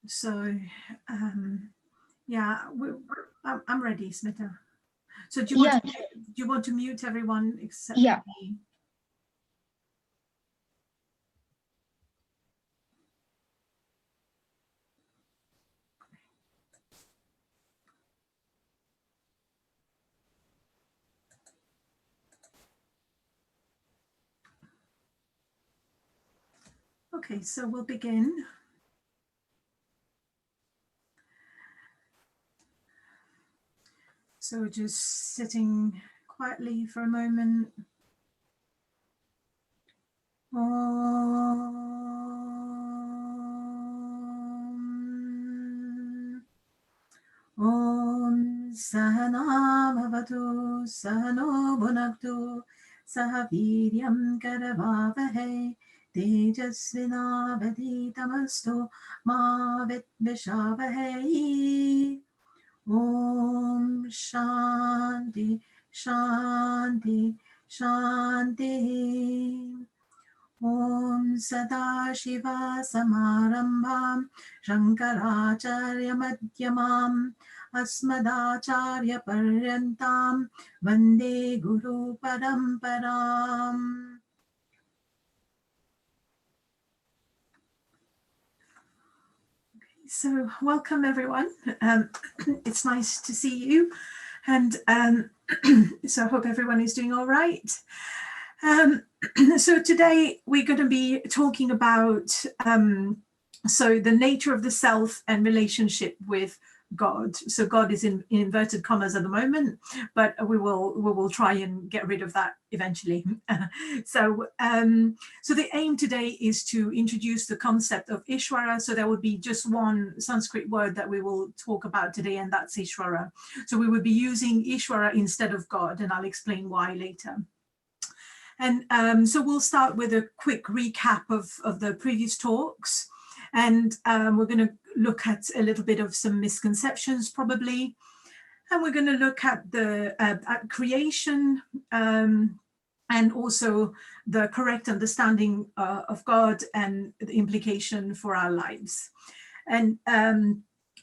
So, yeah, I'm ready, Smita. So do Yeah, you want to mute everyone except yeah. me? Okay, so we'll begin. So just sitting quietly for a moment. Om Sahana Bhavatu Sahano Bhunaktu Sahaviryam Karavavahe Tejasvinavaditamastu Ma Vidvishavahe. Om Shanti Shanti Shanti. Om Sadashiva Samarambham Shankaracharya Madhyamam Asmadacharya Paryantam Vande Guru Paramparam. So welcome everyone. It's nice to see you, and so I hope everyone is doing all right. So today we're going to be talking about so the nature of the self and relationship with God. So God is in inverted commas at the moment, but we will try and get rid of that eventually. So the aim today is to introduce the concept of Ishvara. So there will be just one Sanskrit word that we will talk about today, and that's Ishvara. So we will be using Ishvara instead of God, and I'll explain why later. And so we'll start with a quick recap of the previous talks. And we're going to look at a little bit of some misconceptions probably. And we're going to look at the at creation and also the correct understanding of God and the implication for our lives. And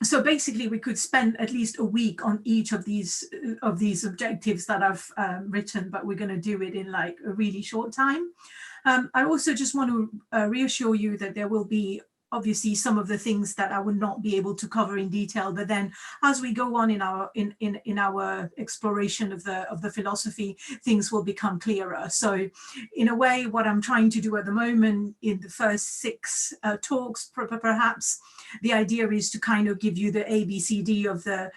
so basically we could spend at least a week on each of these objectives that I've written, but we're going to do it in like a really short time. I also just want to reassure you that there will be obviously some of the things that I would not be able to cover in detail, but then as we go on in our exploration of the philosophy, things will become clearer. So in a way, what I'm trying to do at the moment in the first 6 talks, perhaps the idea is to kind of give you the ABCD of the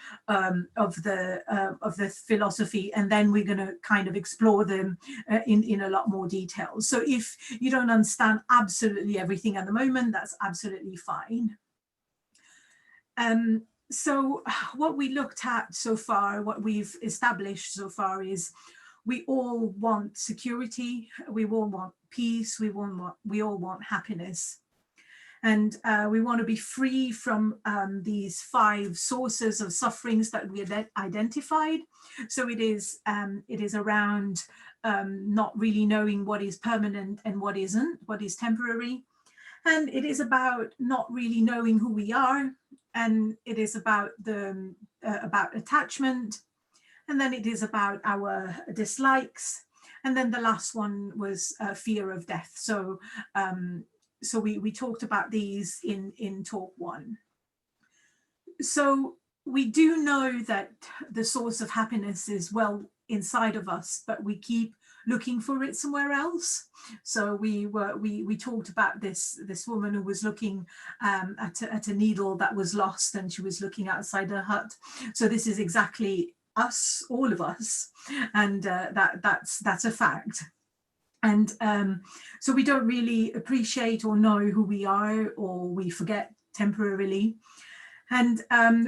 philosophy, and then we're going to kind of explore them in a lot more detail. So if you don't understand absolutely everything at the moment, that's absolutely fine. So what we looked at so far, what we've established so far is we all want security, we all want peace, we all want happiness. And we want to be free from these 5 sources of sufferings that we identified. So it is around not really knowing what is permanent and what isn't, what is temporary. And it is about not really knowing who we are. And it is about about attachment. And then it is about our dislikes. And then the last one was fear of death. So so we talked about these in talk 1. So we do know that the source of happiness is well inside of us, but we keep looking for it somewhere else. So we talked about this woman who was looking at a needle that was lost, and she was looking outside her hut. So this is exactly us, all of us, and that's a fact. And so we don't really appreciate or know who we are, or we forget temporarily. And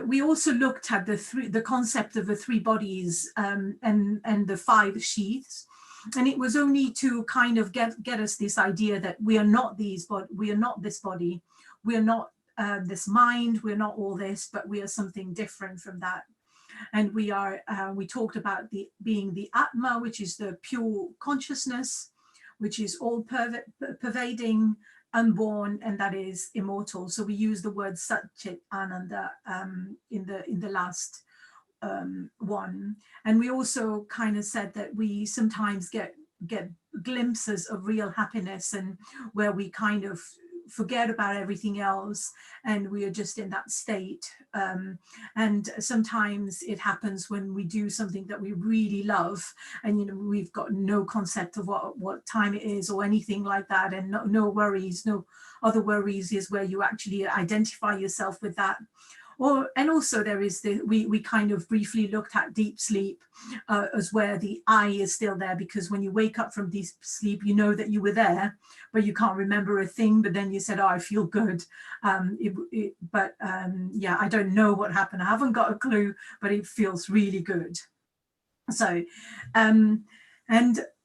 we also looked at the concept of the 3 bodies and the 5 sheaths. And it was only to kind of get us this idea that we are not we are not this body, we are not this mind, we're not all this, but we are something different from that. And we talked about being the Atma, which is the pure consciousness, which is all pervading, unborn, and that is immortal. So we use the word Satchit Ananda in the last one. And we also kind of said that we sometimes get glimpses of real happiness, and where we kind of forget about everything else and we are just in that state. And sometimes it happens when we do something that we really love, and we've got no concept of what time it is or anything like that, and no worries, no other worries, is where you actually identify yourself with that. And also there is we kind of briefly looked at deep sleep as where the I is still there, because when you wake up from deep sleep, you know that you were there, but you can't remember a thing. But then you said, oh, I feel good. Yeah, I don't know what happened. I haven't got a clue, but it feels really good. So, and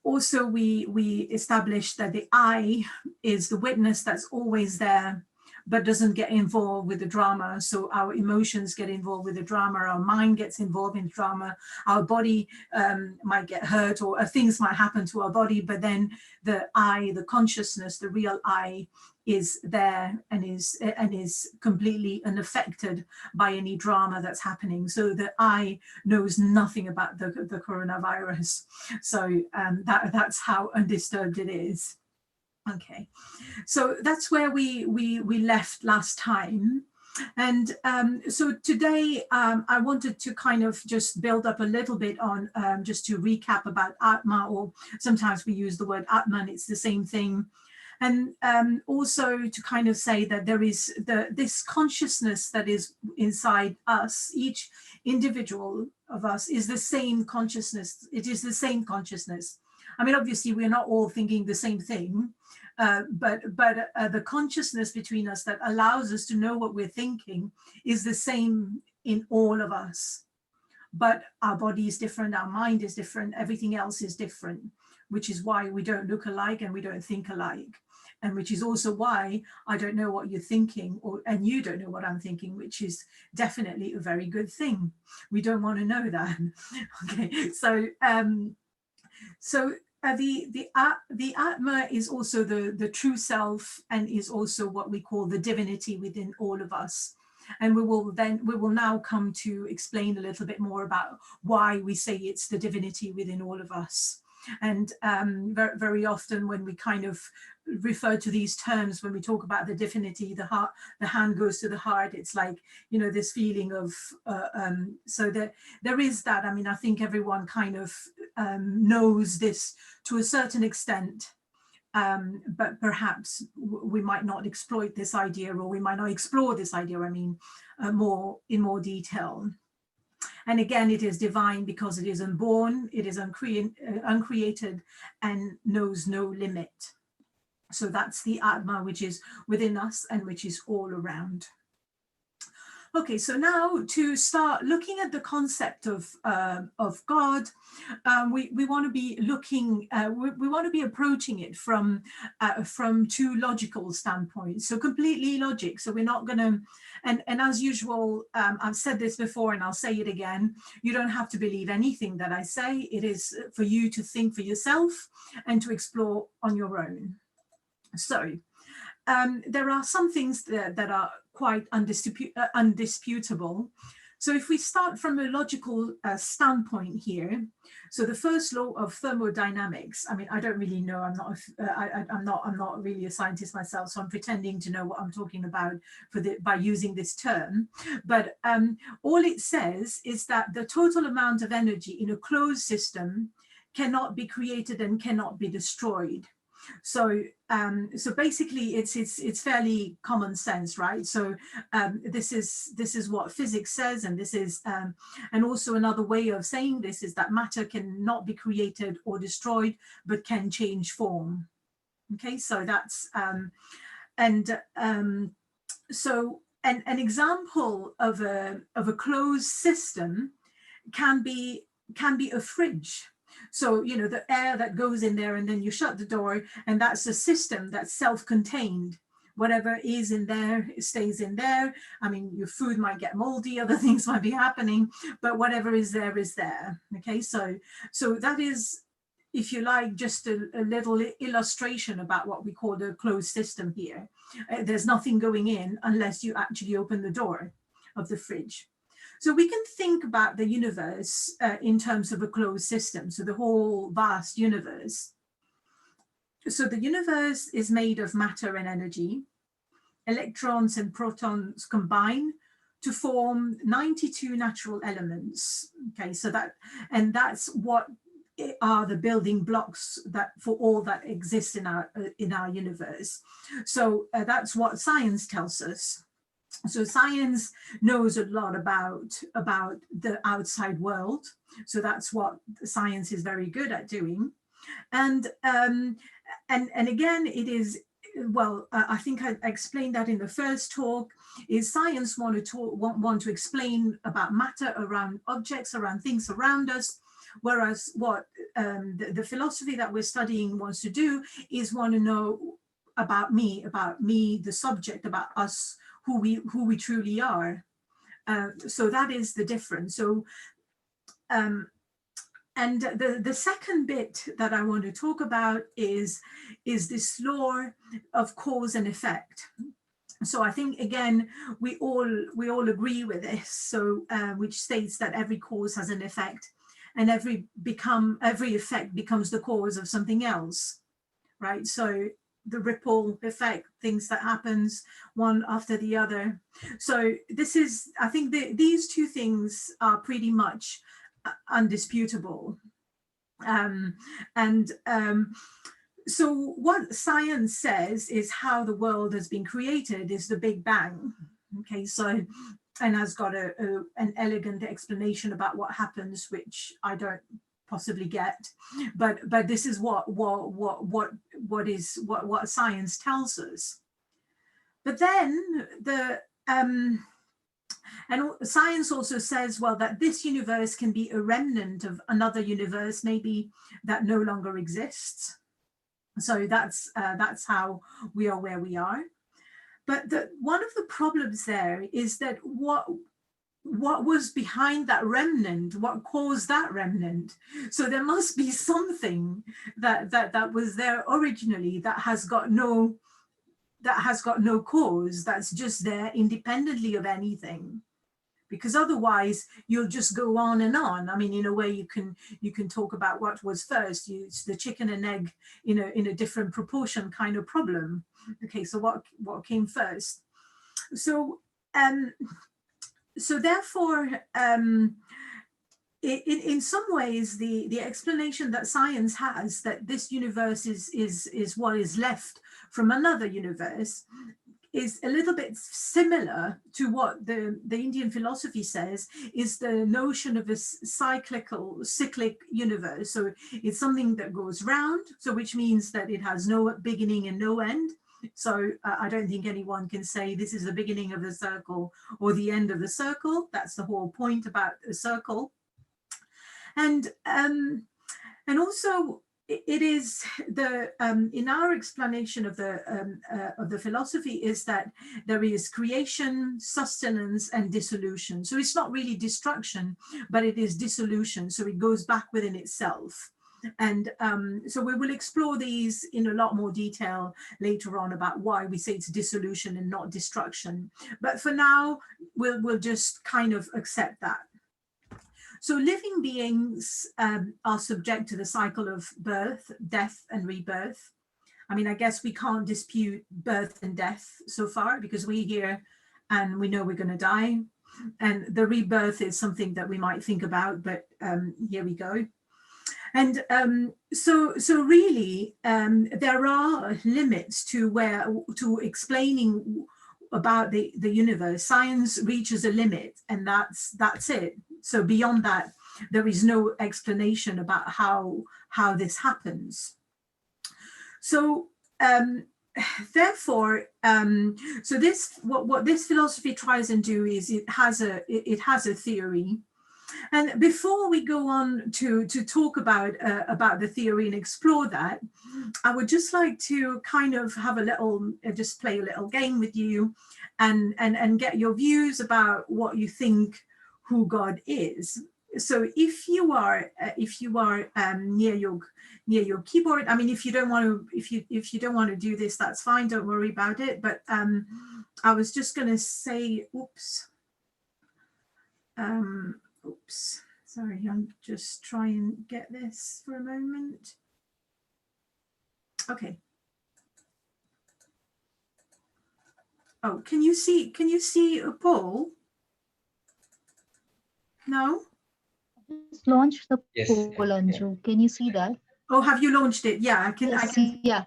also we established that the I is the witness that's always there, but doesn't get involved with the drama. So our emotions get involved with the drama, our mind gets involved in drama, our body might get hurt, or things might happen to our body, but then the I, the consciousness, the real I, is there and is completely unaffected by any drama that's happening. So the I knows nothing about the coronavirus. So that's how undisturbed it is. Okay, so that's where we left last time. And so today I wanted to kind of just build up a little bit on just to recap about Atma, or sometimes we use the word Atman, it's the same thing. And also to kind of say that there is this consciousness that is inside us. Each individual of us is the same consciousness. It is the same consciousness. I mean, obviously, we're not all thinking the same thing, but the consciousness between us that allows us to know what we're thinking is the same in all of us. But our body is different, our mind is different, everything else is different, which is why we don't look alike and we don't think alike. And which is also why I don't know what you're thinking, and you don't know what I'm thinking, which is definitely a very good thing. We don't want to know that. Okay, so the Atma is also the true self, and is also what we call the divinity within all of us. And we will now come to explain a little bit more about why we say it's the divinity within all of us. And very, very often when we kind of refer to these terms, when we talk about the divinity, the hand goes to the heart. It's like, this feeling of, so that there is that. I mean, I think everyone kind of knows this to a certain extent, but perhaps we might not exploit this idea, or we might not explore this idea, I mean, in more detail. And again, it is divine because it is unborn, it is uncreated, and knows no limit. So that's the Atma, which is within us and which is all around. Okay, so now to start looking at the concept of God, we want to be looking, we want to be approaching it from two logical standpoints. So completely logic. So we're not going to, and as usual, I've said this before and I'll say it again. You don't have to believe anything that I say. It is for you to think for yourself and to explore on your own. So there are some things that are quite undisputable. So if we start from a logical standpoint here, so the first law of thermodynamics, I mean, I don't really know, I'm not really a scientist myself, so I'm pretending to know what I'm talking about by using this term. But all it says is that the total amount of energy in a closed system cannot be created and cannot be destroyed. So basically it's fairly common sense, right? So this is what physics says, and this is and also another way of saying this is that matter cannot be created or destroyed, but can change form. Okay, so that's so an example of a closed system can be a fridge. So, the air that goes in there, and then you shut the door, and that's a system that's self-contained. Whatever is in there stays in there. I mean, your food might get moldy, other things might be happening, but whatever is there is there. Okay, so that is if you like, just a little illustration about what we call the closed system here. There's nothing going in unless you actually open the door of the fridge. So we can think about the universe in terms of a closed system, so the whole vast universe. So the universe is made of matter and energy. Electrons and protons combine to form 92 natural elements. Okay, so that's what are the building blocks that for all that exists in our universe. So that's what science tells us. So science knows a lot about the outside world. So that's what science is very good at doing. And again, it is, well, I think I explained that in the first talk, is science want to explain about matter around objects, around things around us, whereas what the philosophy that we're studying wants to do is want to know about me, the subject, about us, who we truly are. So that is the difference. So and the second bit that I want to talk about is this law of cause and effect. So I think, again, we all agree with this. So which states that every cause has an effect, and every effect becomes the cause of something else, right? So the ripple effect, things that happens one after the other. So this is, I think these two things are pretty much undisputable. So what science says is how the world has been created is the Big Bang. Okay, so, and has got an elegant explanation about what happens, which I don't possibly get, but this is what science tells us. But then and science also says, well, that this universe can be a remnant of another universe, maybe that no longer exists. So that's how we are where we are. But one of the problems there is that what was behind that remnant, what caused that remnant. So there must be something that was there originally that has got no cause, that's just there independently of anything. Because otherwise you'll just go on and on. I mean, in a way, you can talk about what was first. It's the chicken and egg in a different proportion kind of problem. Okay, so what came first? So so therefore, in some ways, the explanation that science has, that this universe is what is left from another universe, is a little bit similar to what the Indian philosophy says is the notion of a cyclic universe. So it's something that goes round, so which means that it has no beginning and no end. So I don't think anyone can say this is the beginning of the circle or the end of the circle. That's the whole point about a circle. And also, it is in our explanation of the philosophy is that there is creation, sustenance, and dissolution. So it's not really destruction, but it is dissolution. So it goes back within itself. And so we will explore these in a lot more detail later on about why we say it's dissolution and not destruction. But for now, we'll just kind of accept that. So living beings are subject to the cycle of birth, death, and rebirth. I mean, I guess we can't dispute birth and death so far, because we're here and we know we're going to die. And the rebirth is something that we might think about, but here we go. And so really, there are limits to explaining about the universe. Science reaches a limit, and that's it. So beyond that, there is no explanation about how this happens. So therefore, so this what this philosophy tries and do is it has a theory. And before we go on to talk about the theory and explore that, I would just like to kind of have just play a little game with you and get your views about what you think who God is. so if you are near your keyboard, I mean, if you don't want to, if you don't want to do this, that's fine, don't worry about it. But I was just going to say, oops, sorry, I'm just trying to get this for a moment. Okay. Oh, can you see a poll? No? Just launched the Yes, poll, yeah, Anju. yeah. Can you see that? Oh, have you launched it? Yeah, I Yes, can. yeah.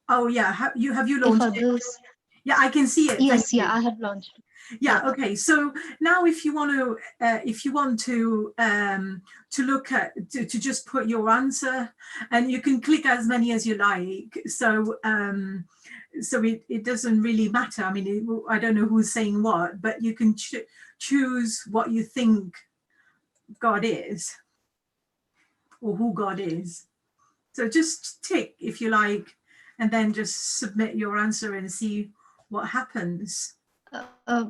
Oh, yeah. Have you If launched it? others, Yeah, I can see it. Thank yes, yeah, you. I have launched. Yeah. Yeah. Okay. So now, if you want to look at to just put your answer, and you can click as many as you like. So so it doesn't really matter. I mean, I don't know who's saying what, but you can choose what you think God is, or who God is. So just tick if you like, and then just submit your answer and see what happens. Uh,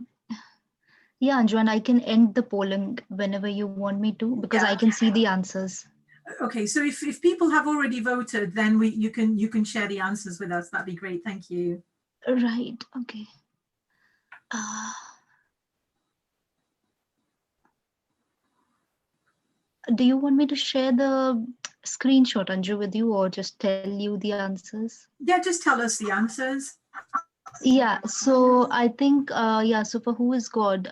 yeah, Anju, and I can end the polling whenever you want me to because Yeah. I can see the answers. Okay. So if people have already voted, then you can share the answers with us. That'd be great. Thank you. Right. Okay. Uh, do you want me to share the screenshot, Anju, with you, or just tell you the answers? Yeah. Just tell us the answers. Yeah. So I think, yeah. So for who is God,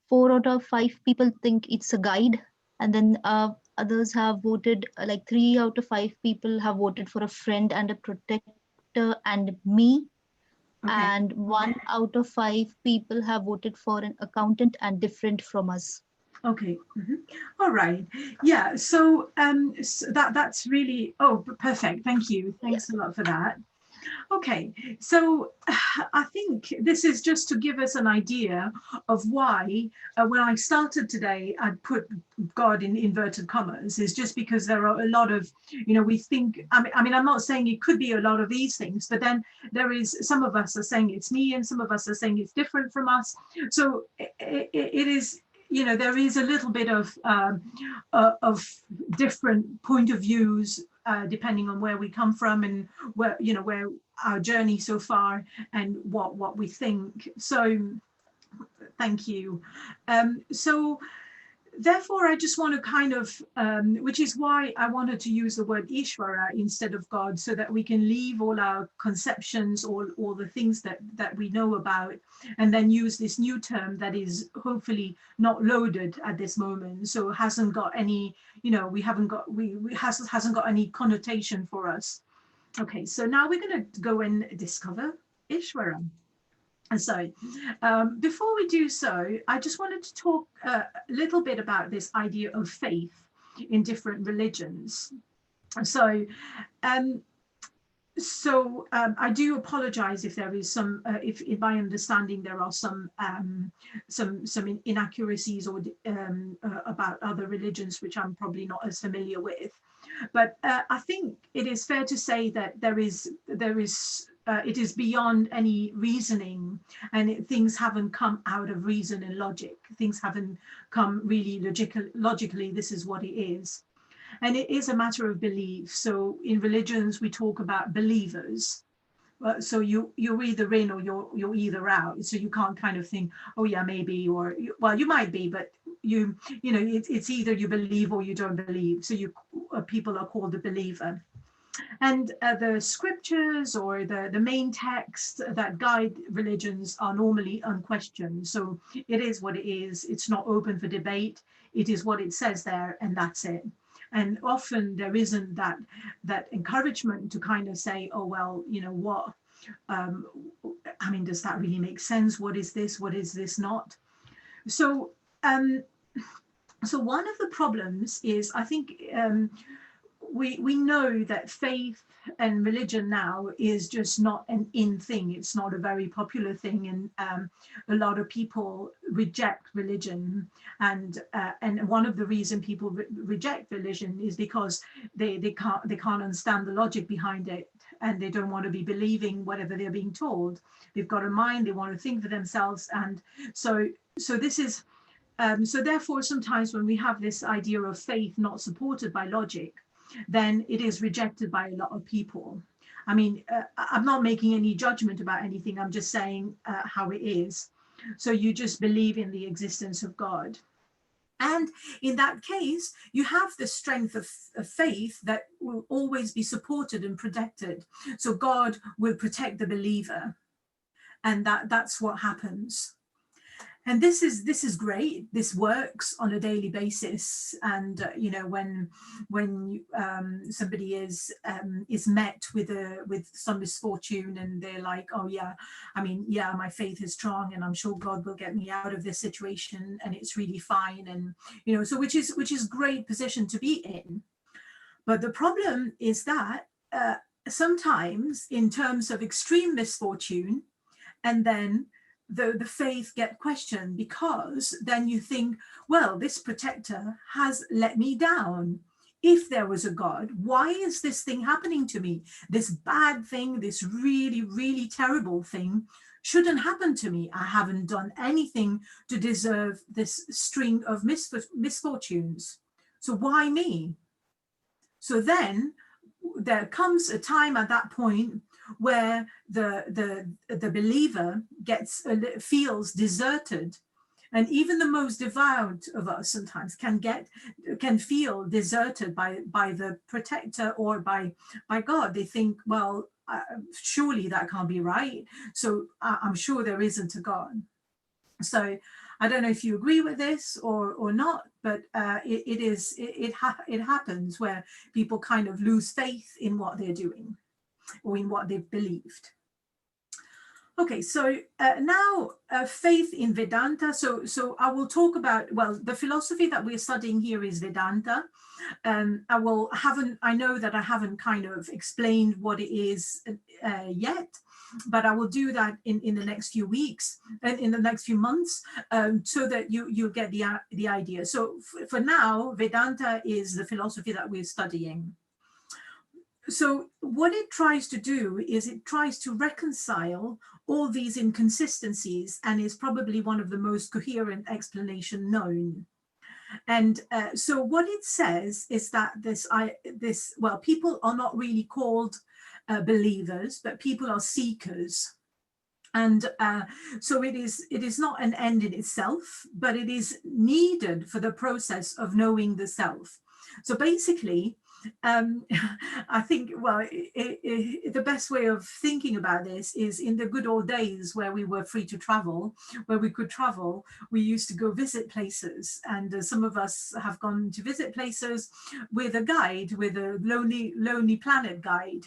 4 out of 5 people think it's a guide, and then others have voted. Like 3 out of 5 people have voted for a friend and a protector and me, Okay. and 1 out of 5 people have voted for an accountant and different from us. Okay. All right. Yeah. So that's really, oh, perfect. Thank you. Yeah. Thanks a lot for that. Okay, so I think this is just to give us an idea of why, when I started today, I put God in inverted commas, is just because there are a lot of, we think, I mean, I'm not saying it could be a lot of these things, but then there is, some of us are saying it's me and some of us are saying it's different from us. So it is, there is a little bit of different point of views, depending on where we come from and where our journey so far and what we think. So thank you. So therefore, I just want to kind of, which is why I wanted to use the word Ishvara instead of God, so that we can leave all our conceptions, all the things that we know about, and then use this new term that is hopefully not loaded at this moment, so hasn't got any, hasn't got any connotation for us. Okay, so now we're going to go and discover Ishvara. And so, before we do so, I just wanted to talk a little bit about this idea of faith in different religions. So, um, I do apologize if there is some, if in my understanding there are some inaccuracies or about other religions which I'm probably not as familiar with. But I think it is fair to say that there is it is beyond any reasoning, and things haven't come out of reason and logic. Things haven't come really logically. This is what it is. And it is a matter of belief. So in religions, we talk about believers. So you're either in or you're either out. So you can't kind of think, oh yeah, maybe, or well, you might be, but it's either you believe or you don't believe. So people are called a believer. And the scriptures or the main text that guide religions are normally unquestioned. So it is what it is. It's not open for debate. It is what it says there, and that's it. And often there isn't that encouragement to kind of say, oh well, what? Um, I mean, does that really make sense? What is this? What is this not? So um, so one of the problems is, I think, we know that faith and religion now is just not an in thing. It's not a very popular thing, and a lot of people reject religion. And one of the reason people reject religion is because they can't understand the logic behind it, and they don't want to be believing whatever they're being told. They've got a mind, they want to think for themselves, and so this is So therefore, sometimes when we have this idea of faith not supported by logic, then it is rejected by a lot of people. I mean, I'm not making any judgment about anything. I'm just saying how it is. So you just believe in the existence of God. And in that case, you have the strength of faith that will always be supported and protected. So God will protect the believer. And that's what happens. And this is great. This works on a daily basis. And you know, when somebody is met with some misfortune, and they're like, oh yeah, I mean, yeah, my faith is strong, and I'm sure God will get me out of this situation, and it's really fine, and you know, so which is great position to be in. But the problem is that sometimes, in terms of extreme misfortune, and then the faith get questioned, because then you think, well, this protector has let me down. If there was a God, why is this thing happening to me? This bad thing, this really, really terrible thing shouldn't happen to me. I haven't done anything to deserve this string of misfortunes. So why me? So then there comes a time at that point where the believer feels deserted. And even the most devout of us sometimes can feel deserted by the protector or by God. They think, well, surely that can't be right. So I'm sure there isn't a God. So I don't know if you agree with this or not, but it happens where people kind of lose faith in what they're doing or in what they've believed. Okay, so now faith in Vedanta. So I will talk about, well, the philosophy that we're studying here is Vedanta. I know that I haven't kind of explained what it is yet, but I will do that in the next few weeks and in the next few months, so that you get the idea. So for now, Vedanta is the philosophy that we're studying. So what it tries to do is it tries to reconcile all these inconsistencies, and is probably one of the most coherent explanation known. And so what it says is that well, people are not really called believers, but people are seekers. And so it is not an end in itself, but it is needed for the process of knowing the self. So basically, I think, well, the best way of thinking about this is in the good old days where we were free to travel, where we could travel, we used to go visit places. And some of us have gone to visit places with a guide, with a Lonely Planet guide.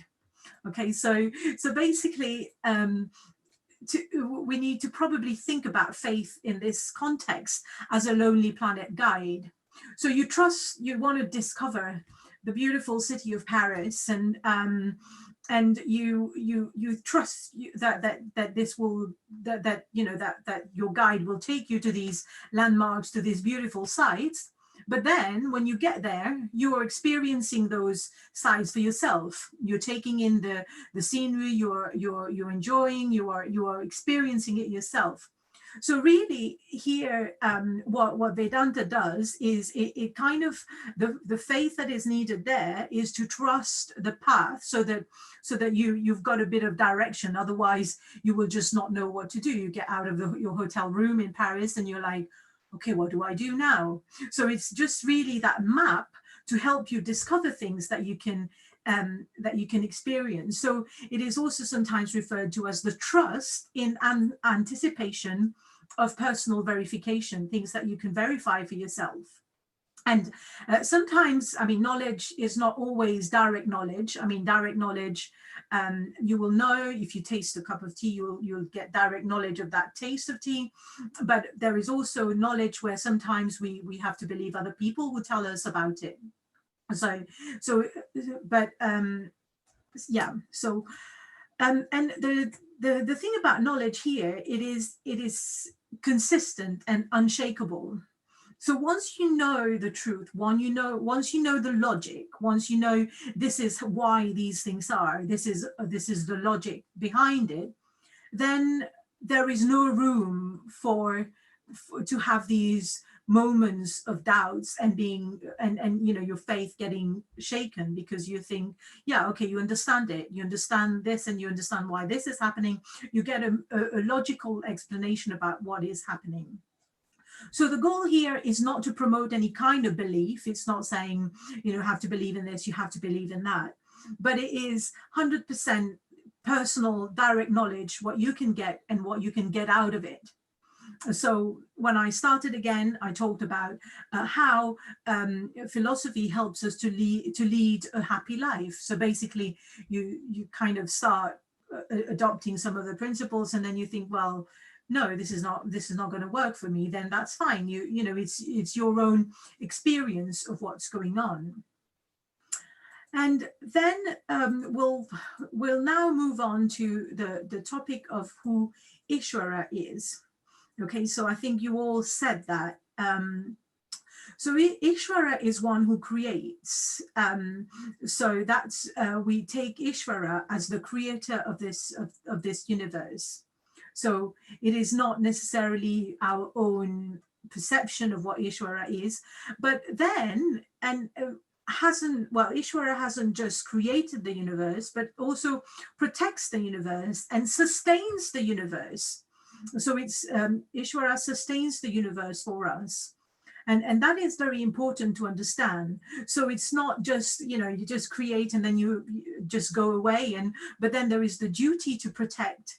Okay, so basically, we need to probably think about faith in this context as a Lonely Planet guide. So you want to discover the beautiful city of Paris, and you trust that this will that your guide will take you to these landmarks, to these beautiful sites. But then when you get there, you are experiencing those sights for yourself. You're taking in the scenery, you're enjoying, you are experiencing it yourself. So really here, what Vedanta does is it kind of, the faith that is needed there is to trust the path, so that you've got a bit of direction. Otherwise you will just not know what to do. You get out of your hotel room in Paris and you're like, okay, what do I do now? So it's just really that map to help you discover things that you can experience. So it is also sometimes referred to as the trust in anticipation of personal verification, things that you can verify for yourself. And sometimes, I mean, knowledge is not always direct knowledge. I mean, direct knowledge, you will know if you taste a cup of tea, you'll get direct knowledge of that taste of tea. But there is also knowledge where sometimes we have to believe other people who tell us about it. But yeah, so and the thing about knowledge here, it is consistent and unshakable. So once you know the truth, once you know the logic, once you know this is why these things are, this is the logic behind it, then there is no room for to have these moments of doubts and being and you know, your faith getting shaken, because you think, yeah, okay, you understand it, you understand this, and you understand why this is happening. You get a logical explanation about what is happening. So the goal here is not to promote any kind of belief. It's not saying, you know, have to believe in this, you have to believe in that, but it is 100% personal, direct knowledge, what you can get and what you can get out of it. So when I started again, I talked about how philosophy helps us to lead a happy life. So basically, you kind of start adopting some of the principles, and then you think, well, no, this is not going to work for me. Then that's fine. You know, it's your own experience of what's going on. And then we'll now move on to the topic of who Ishvara is. Okay, so I think you all said that. So Ishvara is one who creates. So that's we take Ishvara as the creator of this universe. So it is not necessarily our own perception of what Ishvara is, but then Ishvara hasn't just created the universe, but also protects the universe and sustains the universe. So it's Ishvara sustains the universe for us. And that is very important to understand. So it's not just, you know, you just create and then you just go away, but then there is the duty to protect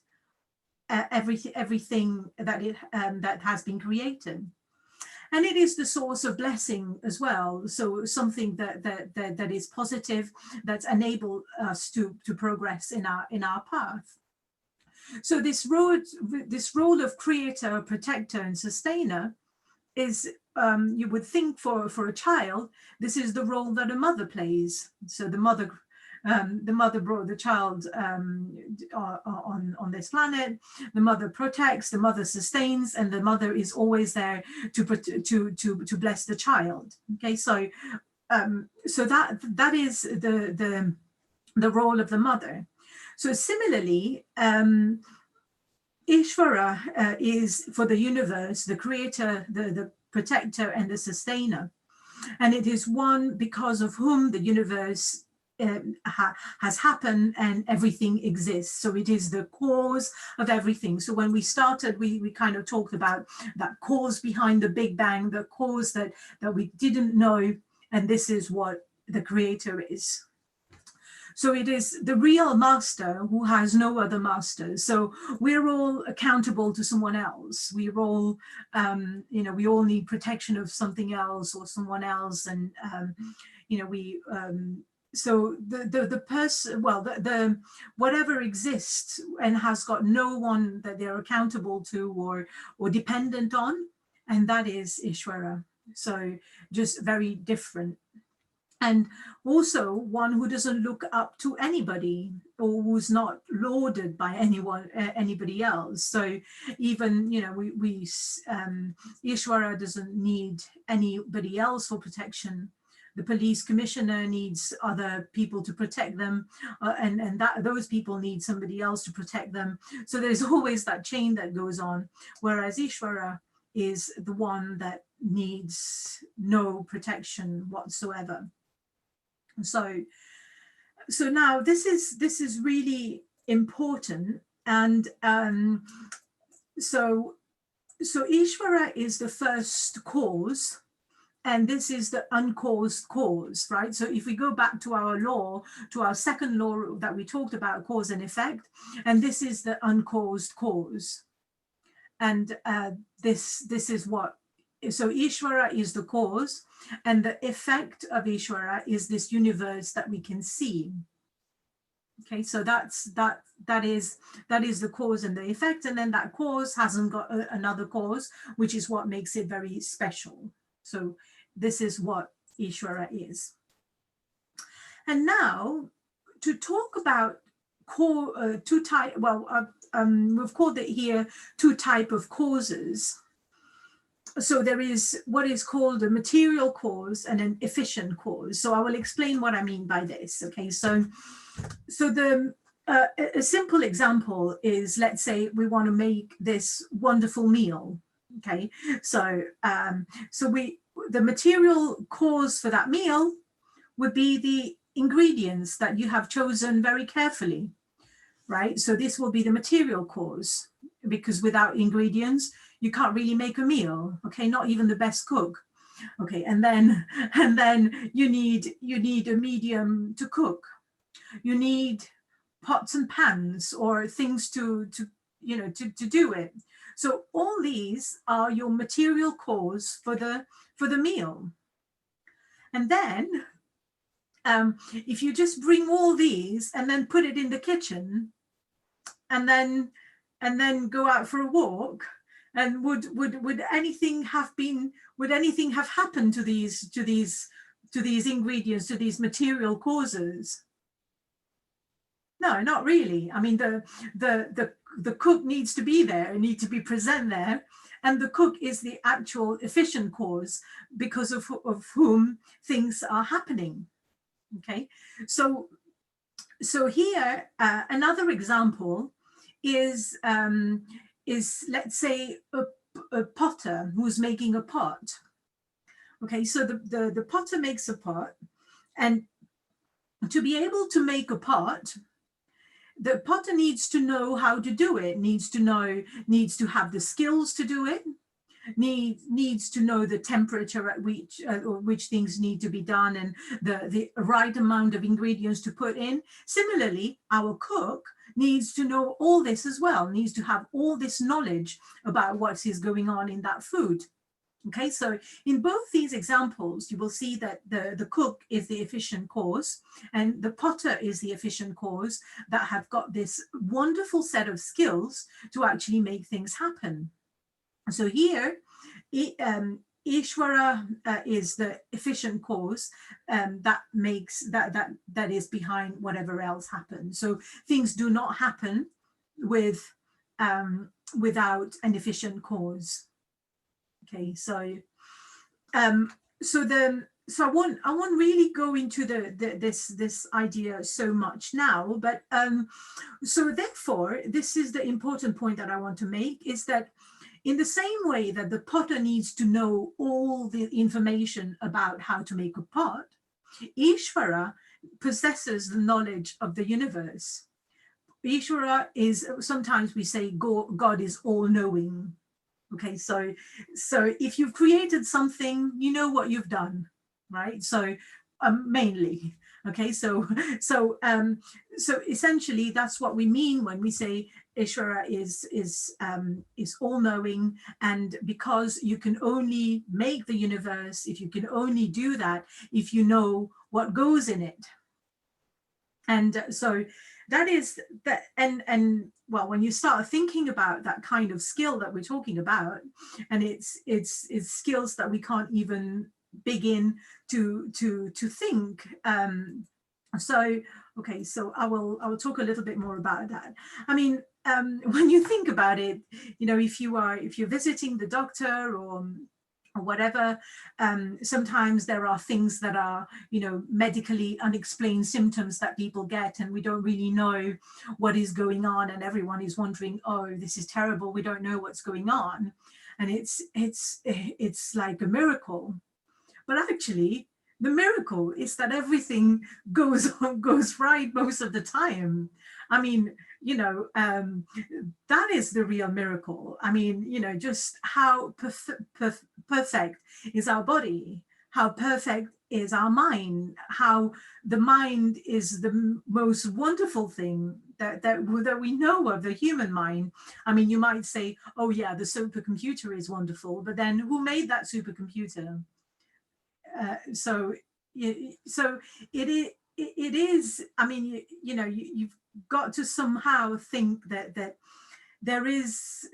everything that has been created. And it is the source of blessing as well. So something that is positive, that's enabled us to progress in our path. So this role of creator, protector, and sustainer is, you would think for a child, this is the role that a mother plays. So the mother brought the child on this planet. The mother protects, the mother sustains, and the mother is always there to bless the child. Okay, so that is the role of the mother. So similarly, Ishvara is for the universe, the creator, the protector, and the sustainer. And it is one because of whom the universe has happened and everything exists. So it is the cause of everything. So when we started, we kind of talked about that cause behind the Big Bang, the cause that we didn't know. And this is what the creator is. So it is the real master who has no other masters. So we're all accountable to someone else. We're all, you know, we all need protection of something else or someone else. And, you know, so the person, well, the whatever exists and has got no one that they're accountable to or dependent on, and that is Ishvara. So just very different. And also one who doesn't look up to anybody or who's not lauded by anybody else. So even, you know, Ishvara doesn't need anybody else for protection. The police commissioner needs other people to protect them, and those people need somebody else to protect them. So there's always that chain that goes on, whereas Ishvara is the one that needs no protection whatsoever. So now this is really important, and so Ishvara is the first cause, and this is the uncaused cause, right? So if we go back to our law, to our second law that we talked about, cause and effect, and this is the uncaused cause, and this is what. So Ishvara is the cause, and the effect of Ishvara is this universe that we can see. Okay, so that is the cause and the effect, and then that cause hasn't got another cause, which is what makes it very special. So this is what Ishvara is. And now to talk about two type. Well, we've called it here two type of causes. So there is what is called a material cause and an efficient cause. So I will explain what I mean by this. Okay, so a simple example is, let's say we want to make this wonderful meal. Okay, so the material cause for that meal would be the ingredients that you have chosen very carefully, right? So this will be the material cause, because without ingredients, you can't really make a meal, okay? Not even the best cook. Okay, and then you need a medium to cook. You need pots and pans or things to do it. So all these are your material cause for the meal. And then if you just bring all these and then put it in the kitchen and then go out for a walk, and would anything have happened to these ingredients, to these material causes? No, not really. I mean, the cook needs to be there, need to be present there, and the cook is the actual efficient cause because of whom things are happening. Okay, so here another example is let's say a potter who's making a pot. Okay, so the potter makes a pot, and to be able to make a pot, the potter needs to know how to do it, needs to have the skills to do it, needs to know the temperature at which things need to be done, and the right amount of ingredients to put in. Similarly, our cook needs to know all this as well, needs to have all this knowledge about what is going on in that food. Okay, so in both these examples, you will see that the cook is the efficient cause and the potter is the efficient cause that have got this wonderful set of skills to actually make things happen. So here, Ishvara is the efficient cause that makes that is behind whatever else happens. So things do not happen without an efficient cause. Okay, so so I won't really go into this idea so much now, but so therefore this is the important point that I want to make, is that in the same way that the potter needs to know all the information about how to make a pot, Ishvara possesses the knowledge of the universe. Ishvara is, sometimes we say God is all-knowing. Okay, so if you've created something, you know what you've done, right? So mainly, okay, so essentially that's what we mean when we say Ishvara is all-knowing, and because you can only make the universe, if you can only do that if you know what goes in it. And so that is that, and well, when you start thinking about that kind of skill that we're talking about, and it's skills that we can't even begin to think. So okay, so I will talk a little bit more about that. I mean, when you think about it, you know, if you're visiting the doctor or whatever, sometimes there are things that are, you know, medically unexplained symptoms that people get, and we don't really know what is going on, and everyone is wondering, oh, this is terrible, we don't know what's going on, and it's like a miracle. But actually the miracle is that everything goes right most of the time. I mean, you know, that is the real miracle. I mean, you know, just how perfect is our body, how perfect is our mind, how the mind is the most wonderful thing that we know of, the human mind. I mean, you might say, oh yeah, the supercomputer is wonderful, but then who made that supercomputer? So it is, I mean, you know, you've got to somehow think that there is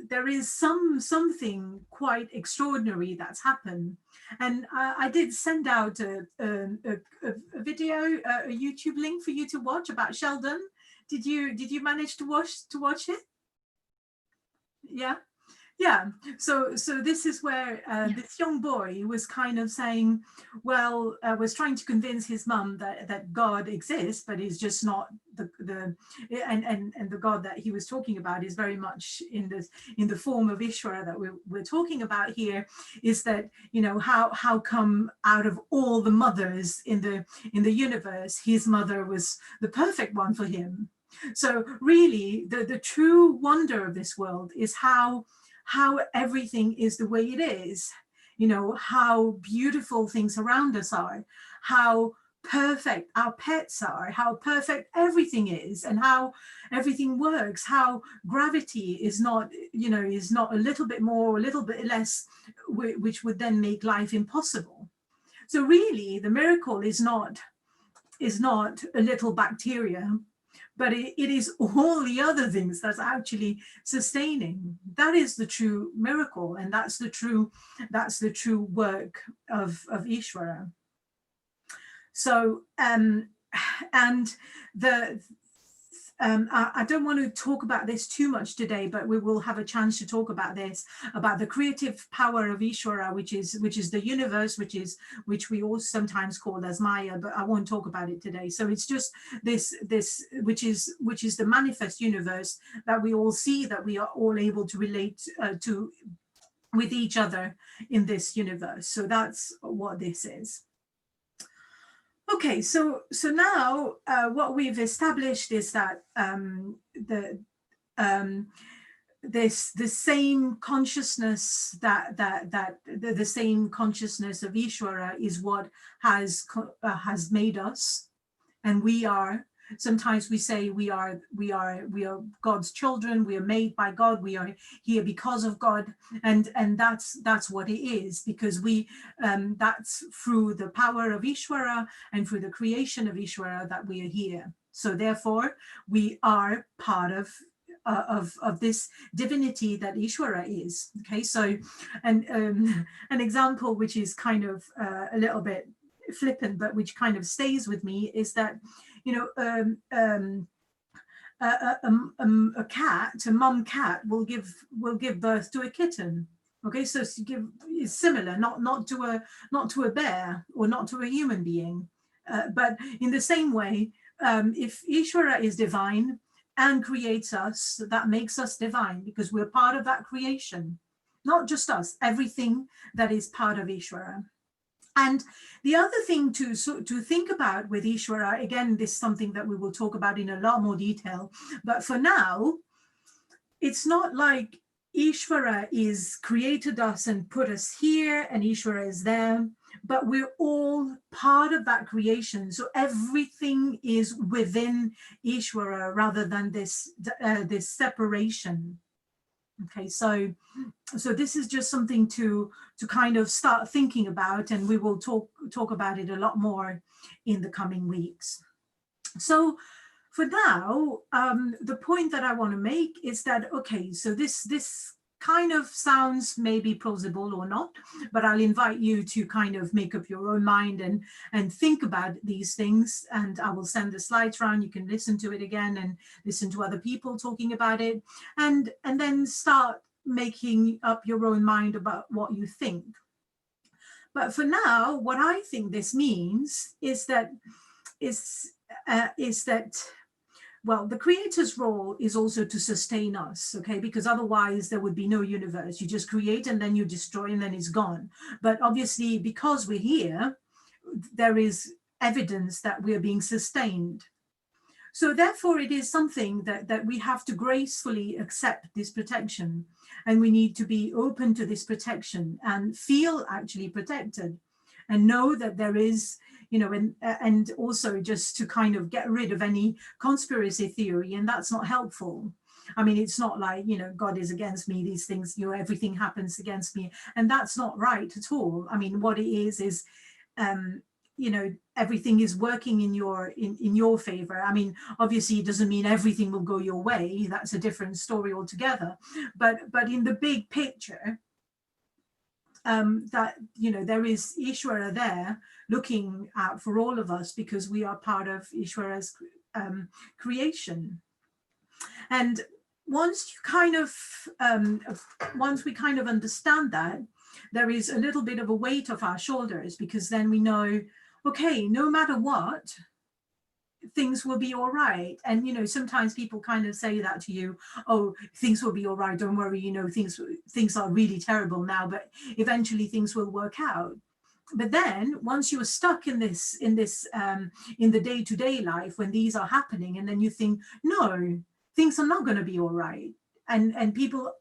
something quite extraordinary that's happened. And I did send out a video, a YouTube link for you to watch about Sheldon. Did you manage to watch it? Yeah. Yeah, so this is where Yeah. this young boy was kind of saying, well, was trying to convince his mum that God exists, but is just not the and the God that he was talking about is very much in the form of Ishvara that we're talking about here. Is that, you know, how come out of all the mothers in the universe, his mother was the perfect one for him? So really, the true wonder of this world is how everything is the way it is, you know, how beautiful things around us are, how perfect our pets are, how perfect everything is, and how everything works, how gravity is not, you know, is not a little bit more or a little bit less, which would then make life impossible. So really the miracle is not a little bacteria, but it is all the other things that's actually sustaining. That is the true miracle, and that's the true work of Ishvara. So and the I don't want to talk about this too much today, but we will have a chance to talk about this, about the creative power of Ishvara, which is the universe, which we also sometimes call as Maya, but I won't talk about it today. So it's just this which is the manifest universe that we all see, that we are all able to relate to with each other in this universe. So that's what this is. Okay, so now what we've established is that the this the same consciousness that the same consciousness of Ishvara is what has made us, and we are. Sometimes we say we are God's children. We are made by God. We are here because of God, and that's what it is, because we that's through the power of Ishvara and through the creation of Ishvara that we are here. So therefore, we are part of this divinity that Ishvara is. Okay, so and an example which is kind of a little bit flippant, but which kind of stays with me, is that, you know, a cat, a mom cat, will give birth to a kitten. Okay, so is similar, not to a bear or not to a human being, but in the same way, if Ishvara is divine and creates us, that makes us divine because we're part of that creation. Not just us, everything that is part of Ishvara. And the other thing to think about with Ishvara, again, this is something that we will talk about in a lot more detail, but for now, it's not like Ishvara is created us and put us here and Ishvara is there, but we're all part of that creation. So everything is within Ishvara rather than this separation. Okay, so this is just something to kind of start thinking about, and we will talk about it a lot more in the coming weeks. So for now, the point that I want to make is that, okay, so this kind of sounds maybe plausible or not, but I'll invite you to kind of make up your own mind and think about these things, and I will send the slides around. You can listen to it again and listen to other people talking about it, and then start making up your own mind about what you think. But for now, what I think this means is that is that, well, the creator's role is also to sustain us, okay? Because otherwise there would be no universe. You just create and then you destroy and then it's gone. But obviously, because we're here, there is evidence that we're being sustained. So therefore, it is something that we have to gracefully accept this protection, and we need to be open to this protection and feel actually protected, and know that there is, you know, and also just to kind of get rid of any conspiracy theory, and that's not helpful. I mean, it's not like, you know, God is against me, these things, you know, everything happens against me, and that's not right at all. I mean, what it is you know, everything is working in your favor. I mean, obviously it doesn't mean everything will go your way. That's a different story altogether. But in the big picture, that, you know, there is Ishvara there looking out for all of us because we are part of Ishvara's creation. And once you kind of once we kind of understand that, there is a little bit of a weight off our shoulders, because then we know, okay, no matter what, things will be all right. And, you know, sometimes people kind of say that to you, oh, things will be all right, don't worry, you know, things are really terrible now, but eventually things will work out. But then once you are stuck in this in the day-to-day life, when these are happening, and then you think, no, things are not going to be all right, and people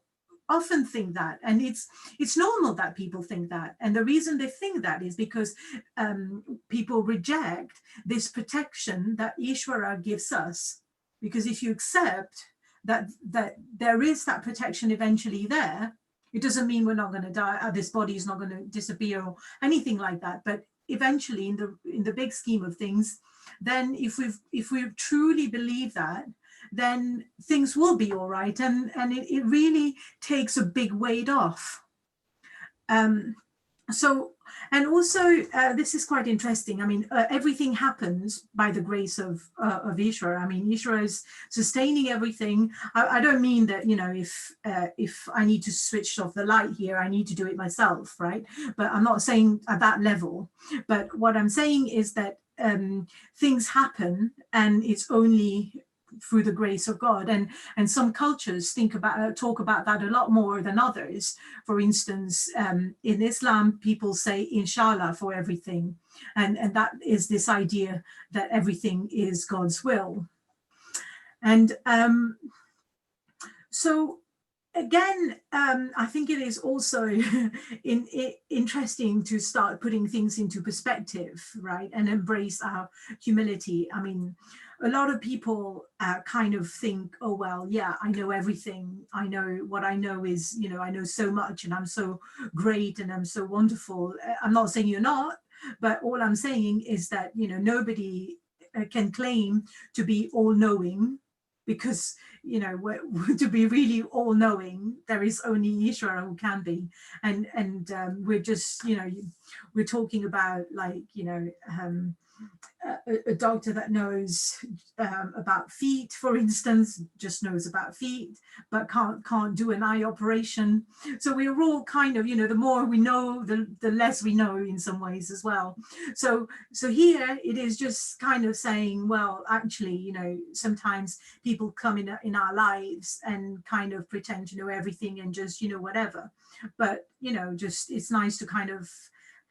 often think that, and it's normal that people think that. And the reason they think that is because people reject this protection that Ishvara gives us. Because if you accept that there is that protection eventually there, it doesn't mean we're not going to die, this body is not going to disappear or anything like that. But eventually, in the big scheme of things, then if we truly believe that, then things will be all right, and it really takes a big weight off. So, and also this is quite interesting. I mean, everything happens by the grace of Ishvara. I mean, Ishvara is sustaining everything. I don't mean that, you know, if I need to switch off the light here, I need to do it myself, right? But I'm not saying at that level. But what I'm saying is that things happen, and it's only through the grace of God. And some cultures talk about that a lot more than others. For instance, in Islam, people say inshallah for everything, and that is this idea that everything is God's will. And so again, I think it is also interesting to start putting things into perspective, right, and embrace our humility. I mean, a lot of people kind of think, oh, well, yeah, I know everything. I know what I know is, you know, I know so much, and I'm so great, and I'm so wonderful. I'm not saying you're not, but all I'm saying is that, you know, nobody can claim to be all-knowing, because, you know, to be really all-knowing, there is only Ishvara who can be. And we're just, you know, we're talking about, like, you know, a doctor that knows about feet, for instance, just knows about feet, but can't do an eye operation. So we're all kind of, you know, the more we know, the less we know in some ways as well. So here it is just kind of saying, well, actually, you know, sometimes people come in our lives and kind of pretend to know everything and just, you know, whatever. But, you know, just it's nice to kind of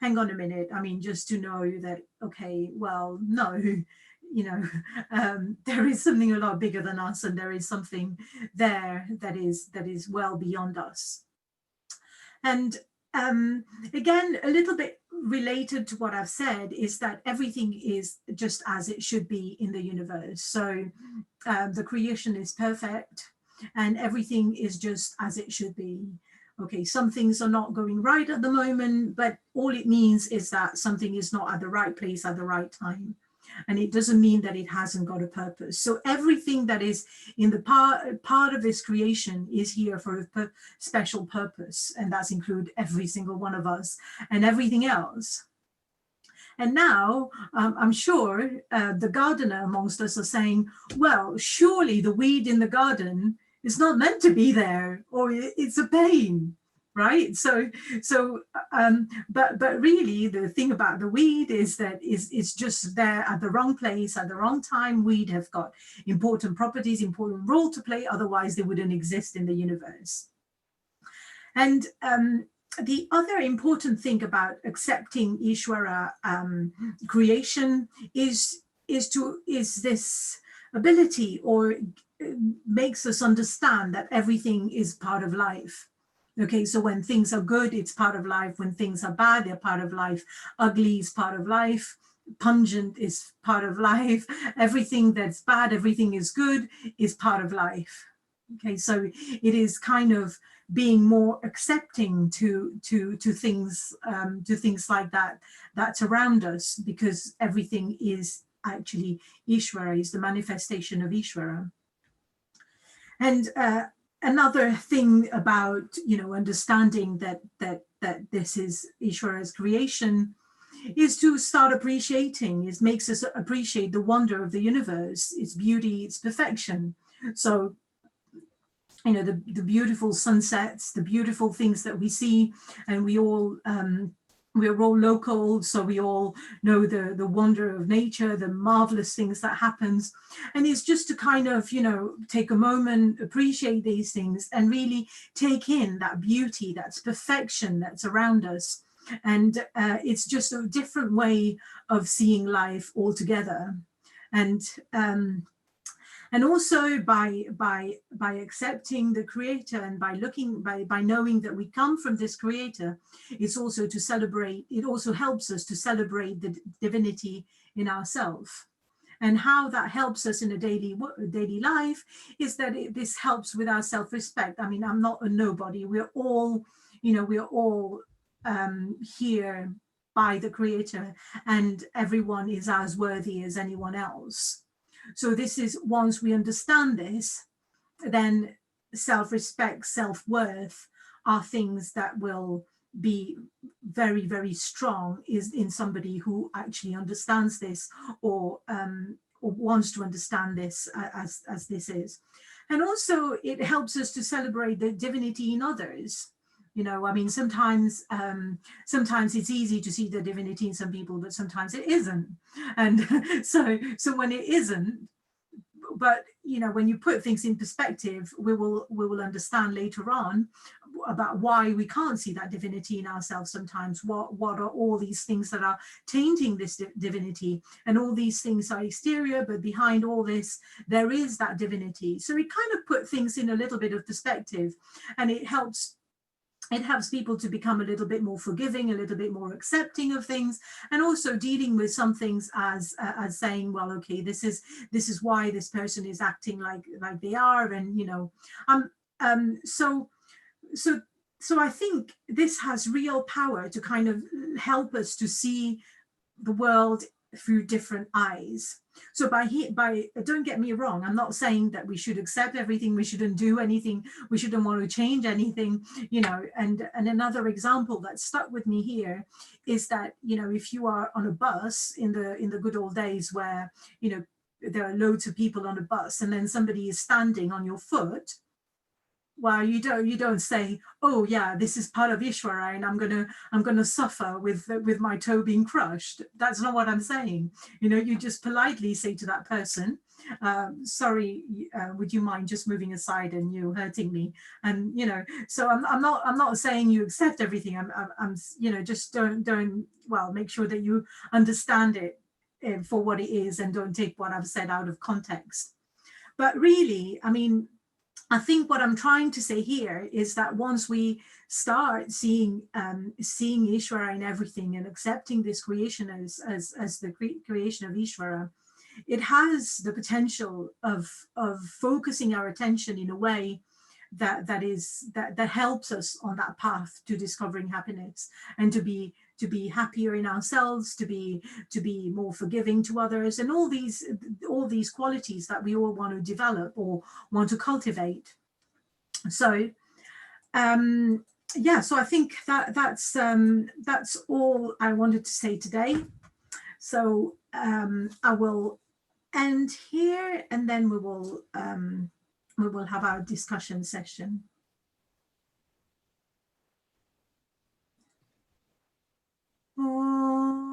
hang on a minute. I mean, just to know that, okay, well, no, you know, there is something a lot bigger than us, and there is something there that is well beyond us. And again, a little bit related to what I've said is that everything is just as it should be in the universe. So the creation is perfect, and everything is just as it should be. Okay, some things are not going right at the moment, but all it means is that something is not at the right place at the right time. And it doesn't mean that it hasn't got a purpose. So everything that is in the part of this creation is here for a special purpose. And that's include every single one of us and everything else. And now I'm sure the gardener amongst us are saying, well, surely the weed in the garden is not meant to be there, or it's a pain, right? But really the thing about the weed is that it's just there at the wrong place at the wrong time. Weed have got important properties, important role to play, otherwise they wouldn't exist in the universe. And the other important thing about accepting Ishvara creation is this ability, or makes us understand that everything is part of life. Okay, so when things are good, it's part of life. When things are bad, they're part of life. Ugly is part of life. Pungent is part of life. Everything that's bad, everything is good, is part of life. Okay, so it is kind of being more accepting to things like that that's around us, because everything is actually Ishvara, is the manifestation of Ishvara. And another thing about, you know, understanding that this is Ishvara's creation is to start appreciating. It makes us appreciate the wonder of the universe, its beauty, its perfection. So the beautiful sunsets, the beautiful things that we see, and we're all local, so we all know the wonder of nature, the marvelous things that happens. And it's just to kind of, take a moment, appreciate these things, and really take in that beauty, that's perfection that's around us. And it's just a different way of seeing life altogether. And also by accepting the creator, and by knowing that we come from this creator, it also helps us to celebrate the divinity in ourselves. And how that helps us in a daily life is that this helps with our self-respect. I mean, I'm not a nobody. We're all here by the creator, and everyone is as worthy as anyone else. So this is, once we understand this, then self-respect, self-worth are things that will be very, very strong is in somebody who actually understands this, or wants to understand this as this is. And also it helps us to celebrate the divinity in others. I mean, sometimes it's easy to see the divinity in some people, but sometimes it isn't. And so when it isn't, but when you put things in perspective, we will understand later on about why we can't see that divinity in ourselves sometimes. What are all these things that are tainting this divinity? And all these things are exterior, but behind all this there is that divinity. So we kind of put things in a little bit of perspective, and it helps people to become a little bit more forgiving, a little bit more accepting of things, and also dealing with some things as saying, well, okay, this is why this person is acting like they are. And so I think this has real power to kind of help us to see the world through different eyes. So by don't get me wrong, I'm not saying that we should accept everything, we shouldn't do anything, we shouldn't want to change anything, and another example that stuck with me here is that, if you are on a bus in the good old days where, there are loads of people on a bus, and then somebody is standing on your foot, well, you don't say, oh yeah, this is part of Ishvara, and I'm gonna suffer with my toe being crushed. That's not what I'm saying. You just politely say to that person, sorry, would you mind just moving aside, and you hurting me? And so I'm not saying you accept everything. I'm just don't well, make sure that you understand it for what it is, and don't take what I've said out of context. But really, I mean, I think what I'm trying to say here is that once we start seeing Ishvara in everything, and accepting this creation as the creation of Ishvara, it has the potential of focusing our attention in a way that helps us on that path to discovering happiness, and to be happier in ourselves, to be more forgiving to others, and all these qualities that we all want to develop or want to cultivate. So yeah, so I think that's all I wanted to say today. So I will end here, and then we will have our discussion session. Om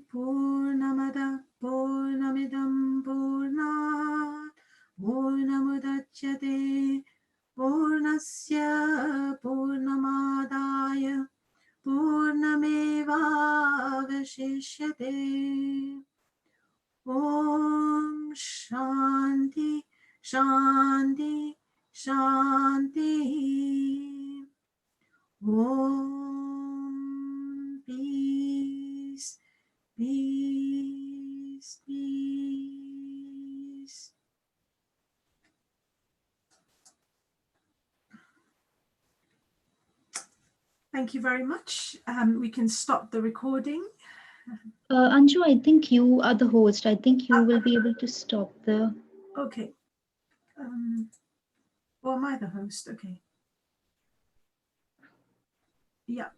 Purnamada Purnamidam Purnat Purnamudachyate Purnasya Purnamadaya Purnameva Vashishyate. Om Shanti Shanti Shanti. Om peace, peace, peace. Thank you very much. We can stop the recording. Anju, I think you are the host. I think you will be able to stop the... Okay. Or am I the host? Okay. Yeah.